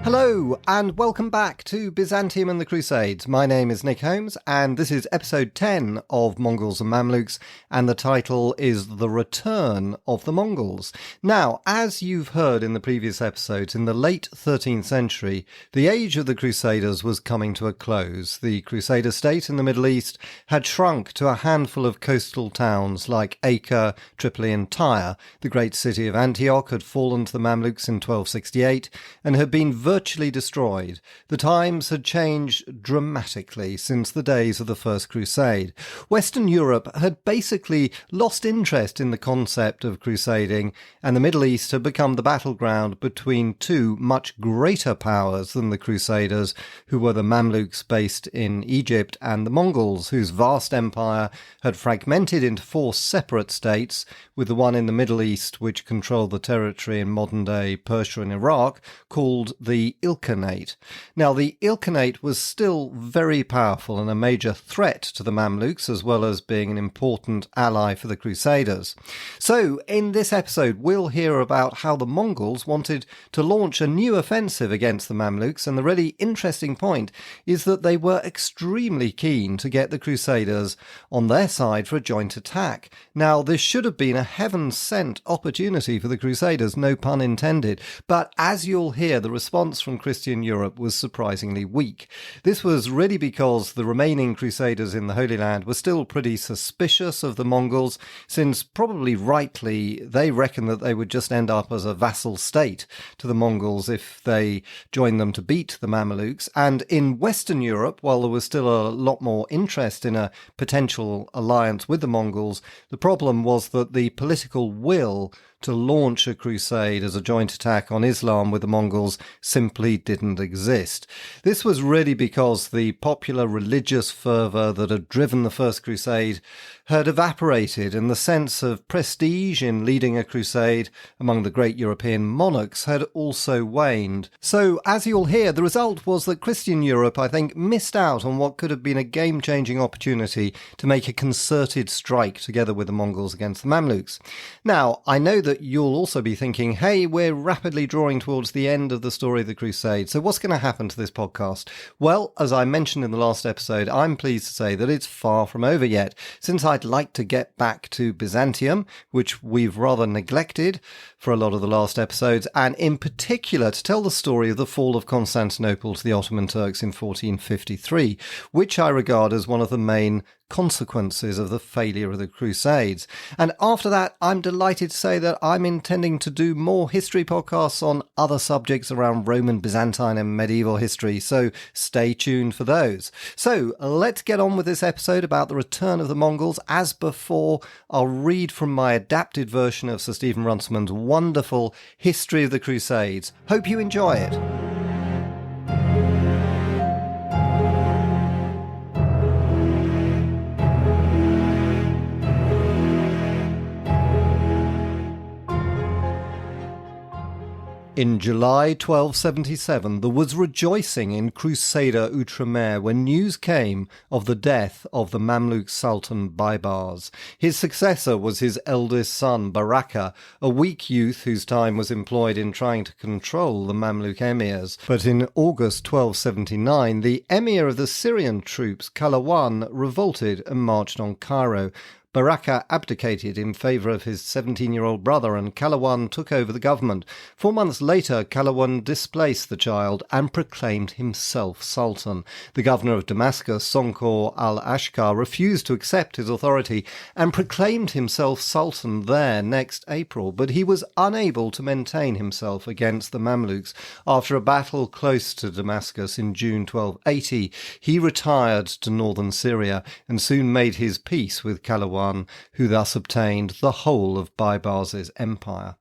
Hello and welcome back to Byzantium and the Crusades. My name is Nick Holmes and this is episode 10 of Mongols and Mamluks, and the title is The Return of the Mongols. Now, as you've heard in the previous episodes, in the late 13th century, the age of the Crusaders was coming to a close. The Crusader state in the Middle East had shrunk to a handful of coastal towns like Acre, Tripoli and Tyre. The great city of Antioch had fallen to the Mamluks in 1268 and had been virtually destroyed. The times had changed dramatically since the days of the First Crusade. Western Europe had basically lost interest in the concept of crusading, and the Middle East had become the battleground between two much greater powers than the Crusaders, who were the Mamluks based in Egypt and the Mongols, whose vast empire had fragmented into four separate states, with the one in the Middle East which controlled the territory in modern-day Persia and Iraq, called the Ilkhanate. Now, the Ilkhanate was still very powerful and a major threat to the Mamluks, as well as being an important ally for the Crusaders. So, in this episode, we'll hear about how the Mongols wanted to launch a new offensive against the Mamluks, and the really interesting point is that they were extremely keen to get the Crusaders on their side for a joint attack. Now, this should have been a heaven-sent opportunity for the Crusaders, no pun intended, but as you'll hear, the response from Christian Europe was surprisingly weak. This was really because the remaining Crusaders in the Holy Land were still pretty suspicious of the Mongols, since probably rightly they reckoned that they would just end up as a vassal state to the Mongols if they joined them to beat the Mamluks. And in Western Europe, while there was still a lot more interest in a potential alliance with the Mongols, the problem was that the political will to launch a crusade as a joint attack on Islam with the Mongols simply didn't exist. This was really because the popular religious fervour that had driven the First Crusade had evaporated, and the sense of prestige in leading a crusade among the great European monarchs had also waned. So, as you'll hear, the result was that Christian Europe, I think, missed out on what could have been a game-changing opportunity to make a concerted strike together with the Mongols against the Mamluks. Now, I know that you'll also be thinking, hey, we're rapidly drawing towards the end of the story of the Crusade, so what's going to happen to this podcast? Well, as I mentioned in the last episode, I'm pleased to say that it's far from over yet, since I'd like to get back to Byzantium, which we've rather neglected for a lot of the last episodes, and in particular to tell the story of the fall of Constantinople to the Ottoman Turks in 1453, which I regard as one of the main consequences of the failure of the Crusades. And after that, I'm delighted to say that I'm intending to do more history podcasts on other subjects around Roman, Byzantine and medieval history, so stay tuned for those. So let's get on with this episode about the return of the Mongols. As before, I'll read from my adapted version of Sir Stephen Runciman's wonderful History of the Crusades. Hope you enjoy it. In July 1277, there was rejoicing in Crusader Outremer when news came of the death of the Mamluk Sultan Baybars. His successor was his eldest son Baraka, a weak youth whose time was employed in trying to control the Mamluk emirs. But in August 1279, the emir of the Syrian troops, Kalawan, revolted and marched on Cairo. Baraka abdicated in favour of his 17-year-old brother, and Kalawan took over the government. 4 months later, Kalawan displaced the child and proclaimed himself sultan. The governor of Damascus, Sonkor al-Ashkar, refused to accept his authority and proclaimed himself sultan there next April, but he was unable to maintain himself against the Mamluks. After a battle close to Damascus in June 1280, he retired to northern Syria and soon made his peace with Kalawan, who thus obtained the whole of Baybars' empire.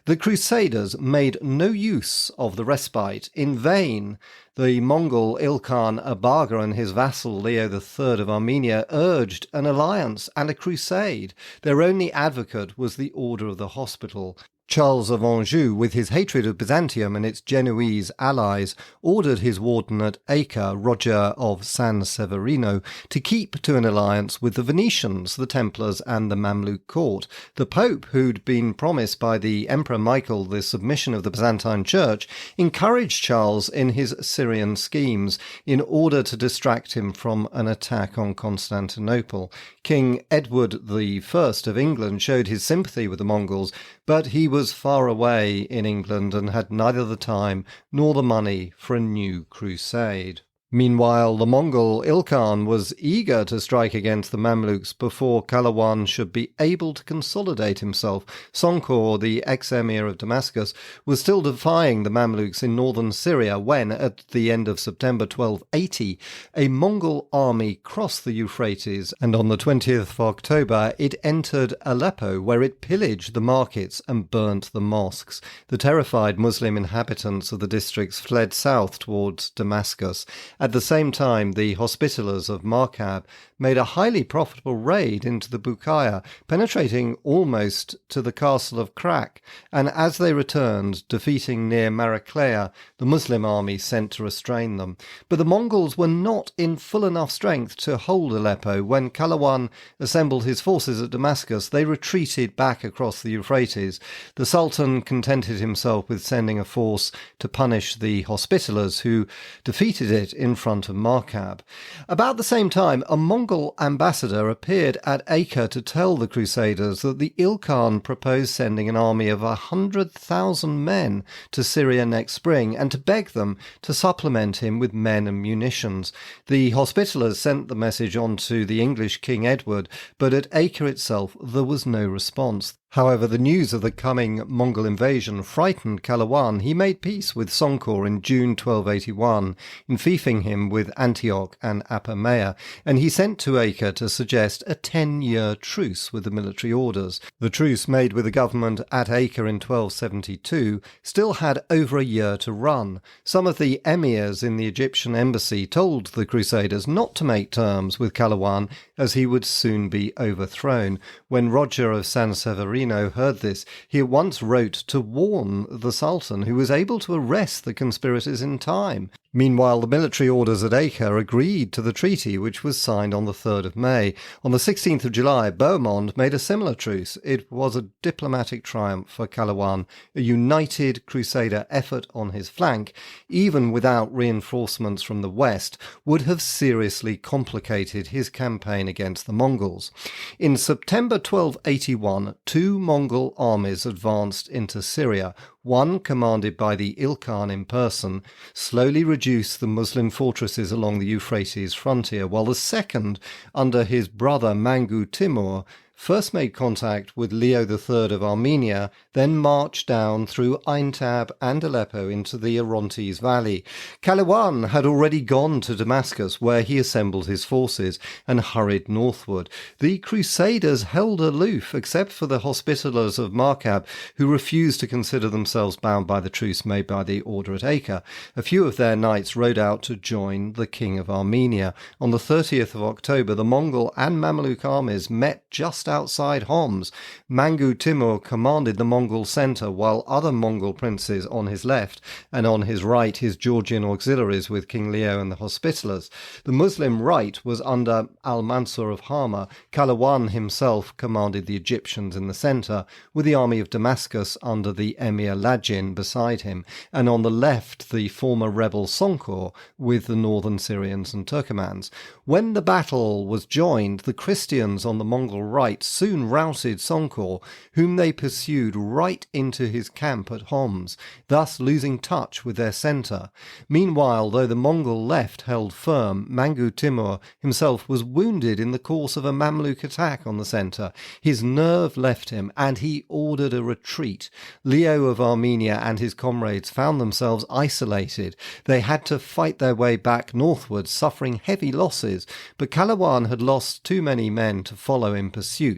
The Crusaders made no use of the respite. In vain, the Mongol Ilkhan Abaga and his vassal Leo III of Armenia urged an alliance and a crusade. Their only advocate was the Order of the Hospital. Charles of Anjou, with his hatred of Byzantium and its Genoese allies, ordered his warden at Acre, Roger of San Severino, to keep to an alliance with the Venetians, the Templars and the Mamluk court. The Pope, who'd been promised by the Emperor Michael the submission of the Byzantine Church, encouraged Charles in his Syrian schemes in order to distract him from an attack on Constantinople. King Edward I of England showed his sympathy with the Mongols, but he was far away in England and had neither the time nor the money for a new crusade. Meanwhile, the Mongol Ilkhan was eager to strike against the Mamluks before Kalawan should be able to consolidate himself. Sonkor, the ex-emir of Damascus, was still defying the Mamluks in northern Syria when, at the end of September 1280, a Mongol army crossed the Euphrates, and on the 20th of October it entered Aleppo, where it pillaged the markets and burnt the mosques. The terrified Muslim inhabitants of the districts fled south towards Damascus. At the same time, the Hospitallers of Markab made a highly profitable raid into the Bukhaya, penetrating almost to the castle of Krak, and as they returned, defeating near Maraclea, the Muslim army sent to restrain them. But the Mongols were not in full enough strength to hold Aleppo. When Kalawan assembled his forces at Damascus, they retreated back across the Euphrates. The Sultan contented himself with sending a force to punish the Hospitallers, who defeated it in front of Markab. About the same time, a Mongol ambassador appeared at Acre to tell the Crusaders that the Ilkhan proposed sending an army of 100,000 men to Syria next spring, and to beg them to supplement him with men and munitions. The Hospitallers sent the message on to the English King Edward, but at Acre itself there was no response. However, the news of the coming Mongol invasion frightened Kalawan. He made peace with Sonkor in June 1281, enfeoffing him with Antioch and Apamea, and he sent to Acre to suggest a 10-year truce with the military orders. The truce made with the government at Acre in 1272 still had over a year to run. Some of the emirs in the Egyptian embassy told the Crusaders not to make terms with Kalawan, as he would soon be overthrown. When Roger of San Severino heard this, he at once wrote to warn the Sultan, who was able to arrest the conspirators in time. Meanwhile, the military orders at Acre agreed to the treaty, which was signed on the 3rd of May. On the 16th of July, Bohemond made a similar truce. It was a diplomatic triumph for Kalawan, a united Crusader effort on his flank, even without reinforcements from the west, would have seriously complicated his campaign against the Mongols. In September 1281, two Mongol armies advanced into Syria. One, commanded by the Ilkhan in person, slowly reduced the Muslim fortresses along the Euphrates frontier, while the second, under his brother Mangu Timur, first made contact with Leo III of Armenia, then marched down through Aintab and Aleppo into the Orontes Valley. Kalawan had already gone to Damascus, where he assembled his forces and hurried northward. The Crusaders held aloof, except for the Hospitallers of Markab, who refused to consider themselves bound by the truce made by the order at Acre. A few of their knights rode out to join the King of Armenia. On the 30th of October, the Mongol and Mamluk armies met just outside Homs. Mangu Timur commanded the Mongol centre, while other Mongol princes on his left, and on his right his Georgian auxiliaries with King Leo and the Hospitallers. The Muslim right was under Al-Mansur of Hama. Kalawan himself commanded the Egyptians in the centre, with the army of Damascus under the Emir Lajin beside him, and on the left the former rebel Sonkor with the northern Syrians and Turkomans. When the battle was joined, the Christians on the Mongol right soon routed Sonkor, whom they pursued right into his camp at Homs, thus losing touch with their centre. Meanwhile, though the Mongol left held firm, Mangu Timur himself was wounded in the course of a Mamluk attack on the centre. His nerve left him, and he ordered a retreat. Leo of Armenia and his comrades found themselves isolated. They had to fight their way back northward, suffering heavy losses, but Kalawan had lost too many men to follow in pursuit.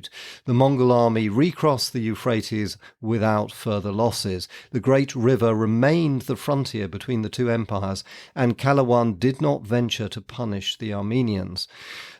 The Mongol army recrossed the Euphrates without further losses. The great river remained the frontier between the two empires, and Kalawan did not venture to punish the Armenians.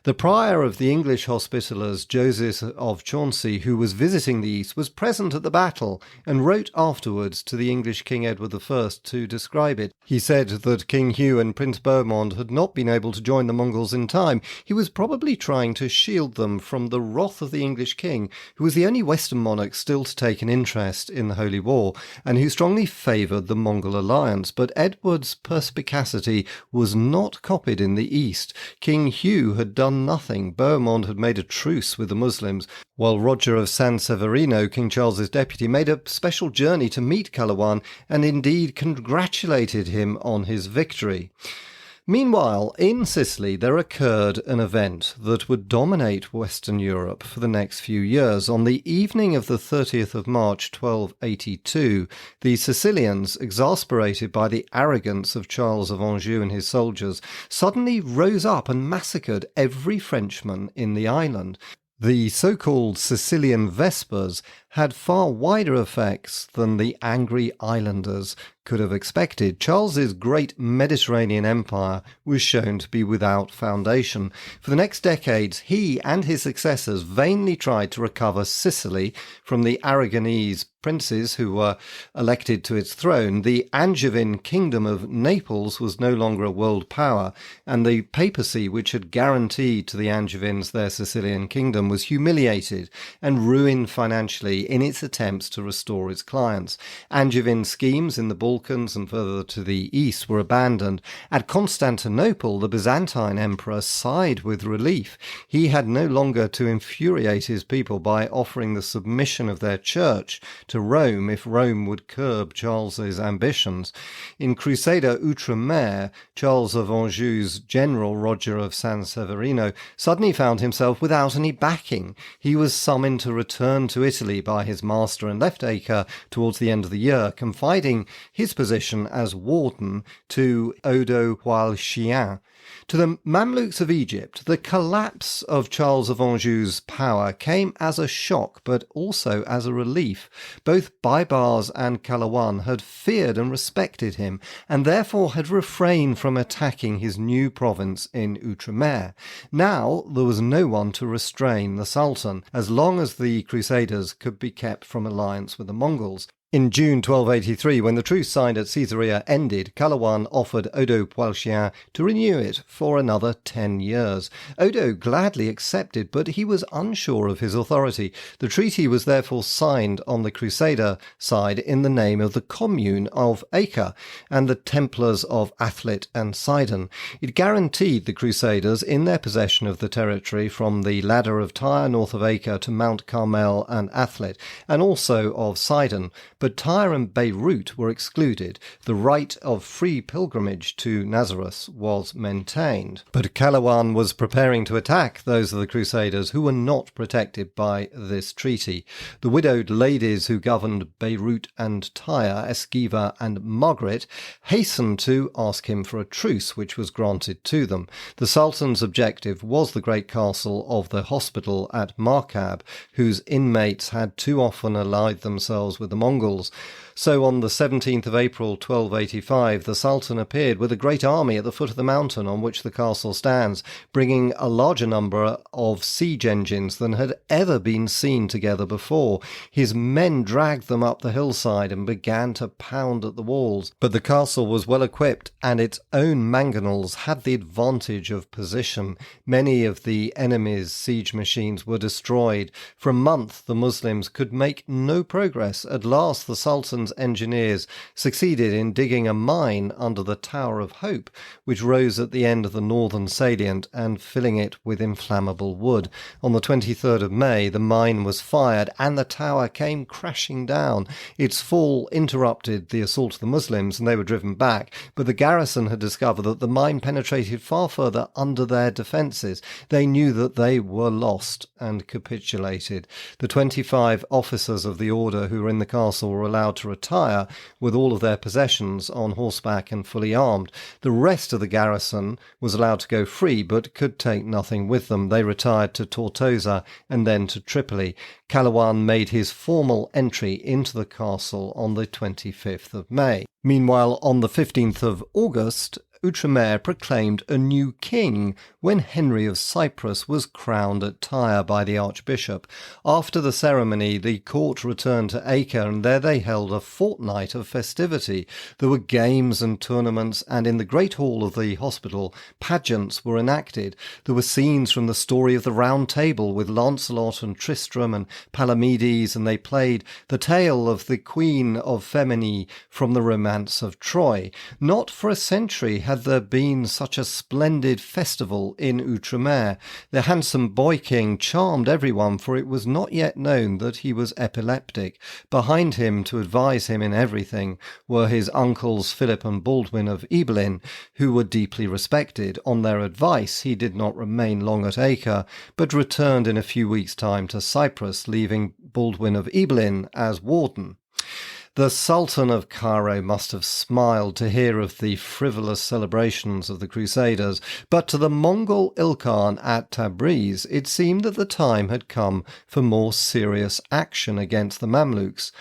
The prior of the English Hospitallers, Joseph of Chauncey, who was visiting the East, was present at the battle and wrote afterwards to the English King Edward I to describe it. He said that King Hugh and Prince Bohemond had not been able to join the Mongols in time. He was probably trying to shield them from the wrath of the English king, who was the only Western monarch still to take an interest in the Holy War, and who strongly favoured the Mongol alliance. But Edward's perspicacity was not copied in the East. King Hugh had done nothing. Bohemond had made a truce with the Muslims, while Roger of San Severino, King Charles's deputy, made a special journey to meet Calawan and indeed congratulated him on his victory. Meanwhile, in Sicily, there occurred an event that would dominate Western Europe for the next few years. On the evening of the 30th of March 1282, the Sicilians, exasperated by the arrogance of Charles of Anjou and his soldiers, suddenly rose up and massacred every Frenchman in the island. The so-called Sicilian Vespers had far wider effects than the angry islanders could have expected. Charles's great Mediterranean empire was shown to be without foundation. For the next decades, he and his successors vainly tried to recover Sicily from the Aragonese princes who were elected to its throne. The Angevin kingdom of Naples was no longer a world power, and the papacy, which had guaranteed to the Angevins their Sicilian kingdom, was humiliated and ruined financially in its attempts to restore its clients. Angevin schemes in the Balkans and further to the east were abandoned. At Constantinople, the Byzantine emperor sighed with relief. He had no longer to infuriate his people by offering the submission of their church to Rome if Rome would curb Charles's ambitions. In Crusader Outremer, Charles of Anjou's general, Roger of San Severino, suddenly found himself without any backing. He was summoned to return to Italy by his master and left Acre towards the end of the year, confiding his position as warden to Odo Walchien. To the Mamluks of Egypt, the collapse of Charles of Anjou's power came as a shock, but also as a relief. Both Baibars and Calawan had feared and respected him, and therefore had refrained from attacking his new province in Outremer. Now there was no one to restrain the Sultan, as long as the Crusaders could be kept from alliance with the Mongols. In June 1283, when the truce signed at Caesarea ended, Calawan offered Odo Walchien to renew it for another 10 years. Odo gladly accepted, but he was unsure of his authority. The treaty was therefore signed on the Crusader side in the name of the Commune of Acre and the Templars of Athlit and Sidon. It guaranteed the Crusaders in their possession of the territory from the ladder of Tyre north of Acre to Mount Carmel and Athlit, and also of Sidon. But Tyre and Beirut were excluded. The right of free pilgrimage to Nazareth was maintained. But Calawan was preparing to attack those of the Crusaders who were not protected by this treaty. The widowed ladies who governed Beirut and Tyre, Esquiva and Margaret, hastened to ask him for a truce, which was granted to them. The Sultan's objective was the great castle of the hospital at Markab, whose inmates had too often allied themselves with the Mongols. So on the 17th of April 1285, the Sultan appeared with a great army at the foot of the mountain on which the castle stands, bringing a larger number of siege engines than had ever been seen together before. His men dragged them up the hillside and began to pound at the walls. But the castle was well equipped, and its own mangonels had the advantage of position. Many of the enemy's siege machines were destroyed. For a month the Muslims could make no progress. At last the Sultan's engineers succeeded in digging a mine under the Tower of Hope, which rose at the end of the northern salient, and filling it with inflammable wood. On the 23rd of May, the mine was fired, and the tower came crashing down. Its fall interrupted the assault of the Muslims, and they were driven back. But the garrison had discovered that the mine penetrated far further under their defences. They knew that they were lost and capitulated. The 25 officers of the order who were in the castle were allowed to retire with all of their possessions on horseback and fully armed. The rest of the garrison was allowed to go free, but could take nothing with them. They retired to Tortosa and then to Tripoli. Calawan made his formal entry into the castle on the 25th of May. Meanwhile, on the 15th of August, Outremer proclaimed a new king when Henry of Cyprus was crowned at Tyre by the archbishop. After the ceremony, the court returned to Acre, and there they held a fortnight of festivity. There were games and tournaments, and in the great hall of the hospital, pageants were enacted. There were scenes from the story of the Round Table with Lancelot and Tristram and Palamedes, and they played the tale of the Queen of Femine from the romance of Troy. Not for a century had there been such a splendid festival in Outremer. The handsome boy king charmed everyone, for it was not yet known that he was epileptic. Behind him, to advise him in everything, were his uncles Philip and Baldwin of Ibelin, who were deeply respected. On their advice, he did not remain long at Acre, but returned in a few weeks' time to Cyprus, leaving Baldwin of Ibelin as warden. The Sultan of Cairo must have smiled to hear of the frivolous celebrations of the Crusaders, but to the Mongol Ilkhan at Tabriz it seemed that the time had come for more serious action against the Mamluks.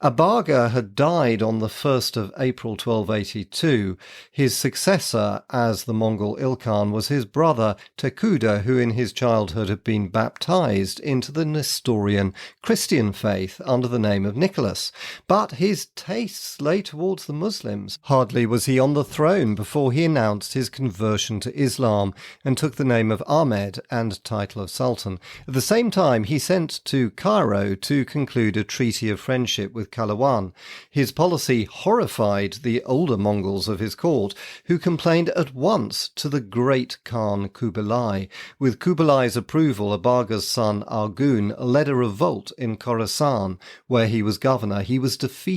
Abaga had died on the 1st of April 1282. His successor as the Mongol Ilkhan was his brother Tekuda, who in his childhood had been baptized into the Nestorian Christian faith under the name of Nicholas. But his tastes lay towards the Muslims. Hardly was he on the throne before he announced his conversion to Islam and took the name of Ahmed and title of Sultan. At the same time, he sent to Cairo to conclude a treaty of friendship with Kalawan. His policy horrified the older Mongols of his court, who complained at once to the great Khan Kubilai. With Kubilai's approval, Abaga's son Argun led a revolt in Khorasan, where he was governor. He was defeated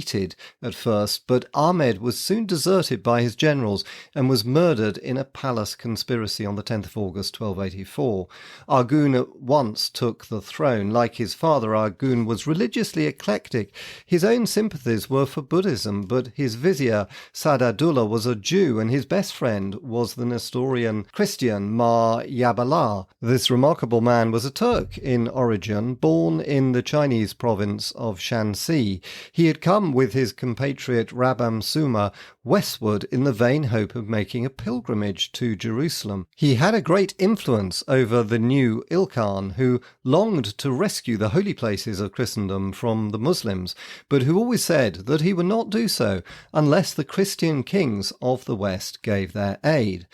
at first, but Ahmed was soon deserted by his generals and was murdered in a palace conspiracy on the 10th of August 1284. Argun at once took the throne. Like his father, Argun was religiously eclectic. His own sympathies were for Buddhism, but his vizier Sadadullah was a Jew, and his best friend was the Nestorian Christian Ma Yabala. This remarkable man was a Turk in origin, born in the Chinese province of Shanxi. He had come with his compatriot Rabam Suma westward in the vain hope of making a pilgrimage to Jerusalem. He had a great influence over the new Ilkhan, who longed to rescue the holy places of Christendom from the Muslims, but who always said that he would not do so unless the Christian kings of the West gave their aid.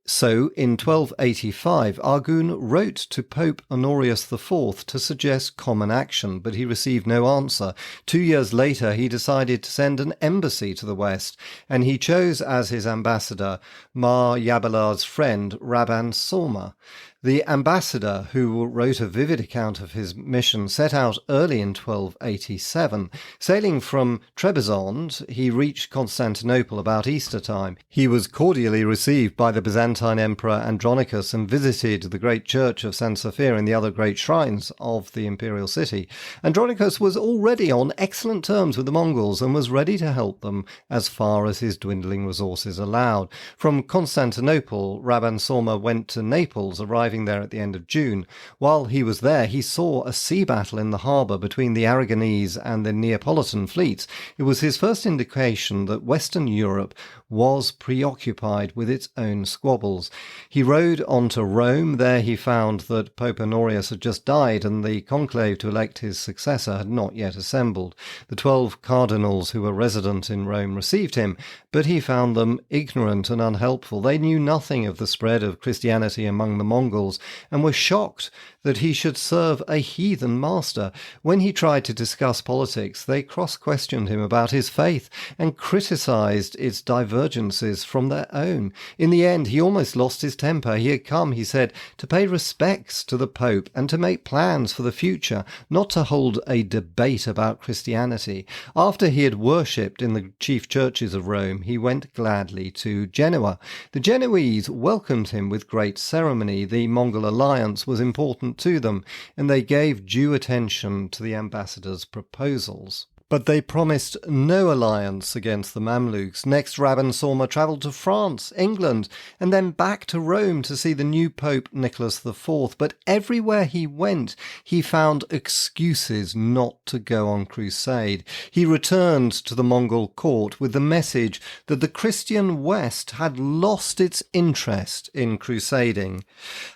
So, in 1285, Argun wrote to Pope Honorius IV to suggest common action, but he received no answer. 2 years later, he decided to send an embassy to the West, and he chose as his ambassador Ma Yabala's friend Rabban Soma. The ambassador, who wrote a vivid account of his mission, set out early in 1287. Sailing from Trebizond, he reached Constantinople about Easter time. He was cordially received by the Byzantine Emperor Andronicus and visited the great church of San Sophia and the other great shrines of the imperial city. Andronicus was already on excellent terms with the Mongols and was ready to help them as far as his dwindling resources allowed. From Constantinople, Rabban Soma went to Naples, arriving there at the end of June. While he was there, he saw a sea battle in the harbour between the Aragonese and the Neapolitan fleets. It was his first indication that Western Europe was preoccupied with its own squabbles. He rode on to Rome. There he found that Pope Honorius had just died and the conclave to elect his successor had not yet assembled. The 12 cardinals who were resident in Rome received him, but he found them ignorant and unhelpful. They knew nothing of the spread of Christianity among the Mongols and were shocked that he should serve a heathen master. When he tried to discuss politics, they cross-questioned him about his faith and criticized its divergences from their own. In the end, he almost lost his temper. He had come, he said, to pay respects to the Pope and to make plans for the future, not to hold a debate about Christianity. After he had worshipped in the chief churches of Rome, he went gladly to Genoa. The Genoese welcomed him with great ceremony. The Mongol alliance was important to them, and they gave due attention to the ambassador's proposals. But they promised no alliance against the Mamluks. Next, Rabban Surma travelled to France, England, and then back to Rome to see the new Pope Nicholas IV. But everywhere he went, he found excuses not to go on crusade. He returned to the Mongol court with the message that the Christian West had lost its interest in crusading.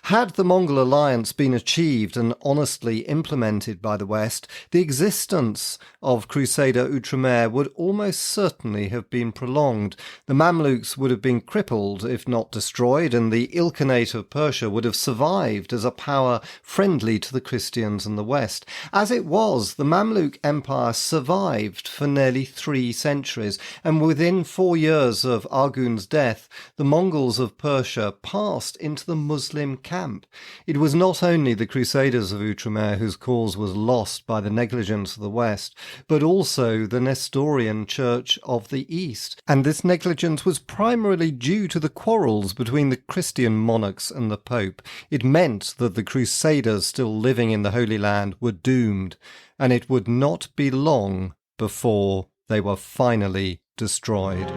Had the Mongol alliance been achieved and honestly implemented by the West, the existence of Crusader Outremer would almost certainly have been prolonged. The Mamluks would have been crippled, if not destroyed, and the Ilkhanate of Persia would have survived as a power friendly to the Christians and the West. As it was, the Mamluk Empire survived for nearly 3 centuries, and within 4 years of Arghun's death, the Mongols of Persia passed into the Muslim camp. It was not only the Crusaders of Outremer whose cause was lost by the negligence of the West, but also the Nestorian Church of the East. And this negligence was primarily due to the quarrels between the Christian monarchs and the Pope. It meant that the Crusaders still living in the Holy Land were doomed, and it would not be long before they were finally destroyed.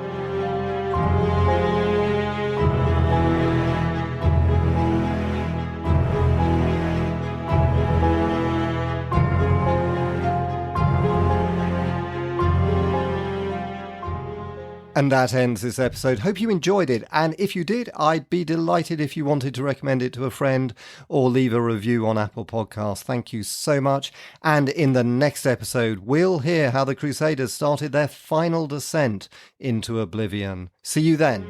And that ends this episode. Hope you enjoyed it. And if you did, I'd be delighted if you wanted to recommend it to a friend or leave a review on Apple Podcasts. Thank you so much. And in the next episode, we'll hear how the Crusaders started their final descent into oblivion. See you then.